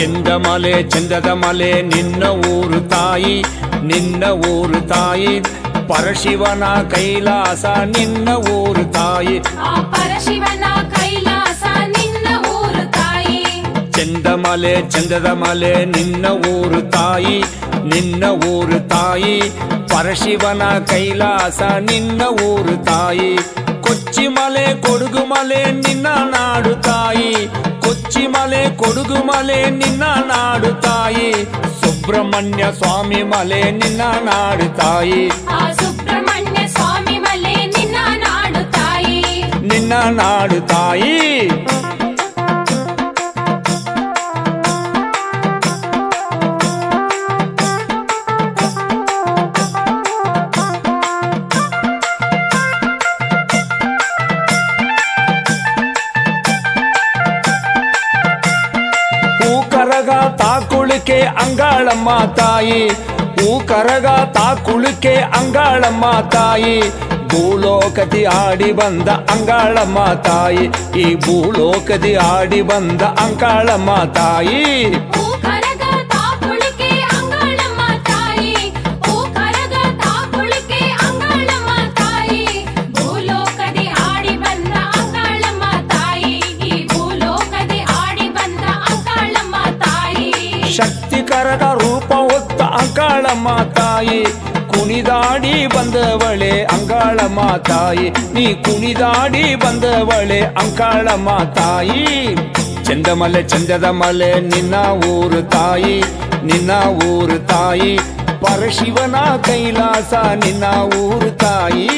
ಚಂದಮಲೆ ಚಂದದ ಮಲೆ ನಿನ್ನ ಊರು ತಾಯಿ, ನಿನ್ನ ಊರು ತಾಯಿ. ಪರಶಿವನ ಕೈಲಾಸ ನಿನ್ನ ಊರು ತಾಯಿ, ಪರಶಿವನ ಕೈಲಾಸ ನಿನ್ನ ಊರು ತಾಯಿ. ಚಂದಮಲೆ ಚಂದದ ಮಲೆ ನಿನ್ನ ಊರು ತಾಯಿ, ನಿನ್ನ ಊರು ತಾಯಿ. ಪರಶಿವನ ಕೈಲಾಸ ನಿನ್ನ ಊರು ತಾಯಿ. ಕೊಚ್ಚಿ ಮಲೆ ಕೊಡಗು ಮಲೆ ನಿನ್ನ ನಾಡು ತಾಯಿ, ಕೊಚ್ಚಿ ಮಲೆ ಕೊಡಗು ಮಲೆ ನಿನ್ನ ನಾಡು ತಾಯಿ. ಸುಬ್ರಹ್ಮಣ್ಯ ಸ್ವಾಮಿ ಮಲೆ ನಿನ್ನ ನಾಡು ತಾಯಿ, ಸುಬ್ರಹ್ಮಣ್ಯ ಸ್ವಾಮಿ ಮಲೆ ನಿನ್ನ ನಾಡು ತಾಯಿ, ನಿನ್ನ ನಾಡು ತಾಯಿ. ಕರಗ ತಾಕುಳಿಕೆ ಅಂಗಾಳಮ್ಮ ತಾಯಿ, ಹೂ ಕರಗ ತಾಕುಳಿಕೆ ಅಂಗಾಳಮ್ಮ ತಾಯಿ. ಭೂಲೋಕದಿ ಆಡಿ ಬಂದ ಅಂಗಾಳಮ್ಮ ತಾಯಿ, ಈ ಭೂಲೋಕದಿ ಆಡಿ ಬಂದ ಅಂಗಾಳಮ್ಮ ತಾಯಿ. ಶಕ್ತಿಕರದ ರೂಪ ಹೊತ್ತ ಅಂಗಾಳಮ್ಮ ತಾಯಿ, ಕುಣಿದಾಡಿ ಬಂದವಳೆ ಅಂಗಾಳಮ್ಮ ತಾಯಿ, ನೀ ಕುಣಿದಾಡಿ ಬಂದವಳೆ ಅಂಗಾಳಮ್ಮ ತಾಯಿ. ಚಂದಮಲೆ ಚಂದದ ಮಲೆ ನಿನ್ನ ಊರು ತಾಯಿ, ನಿನ್ನ ಊರು ತಾಯಿ. ಪರಶಿವನ ಕೈಲಾಸ ನಿನ್ನ ಊರು ತಾಯಿ.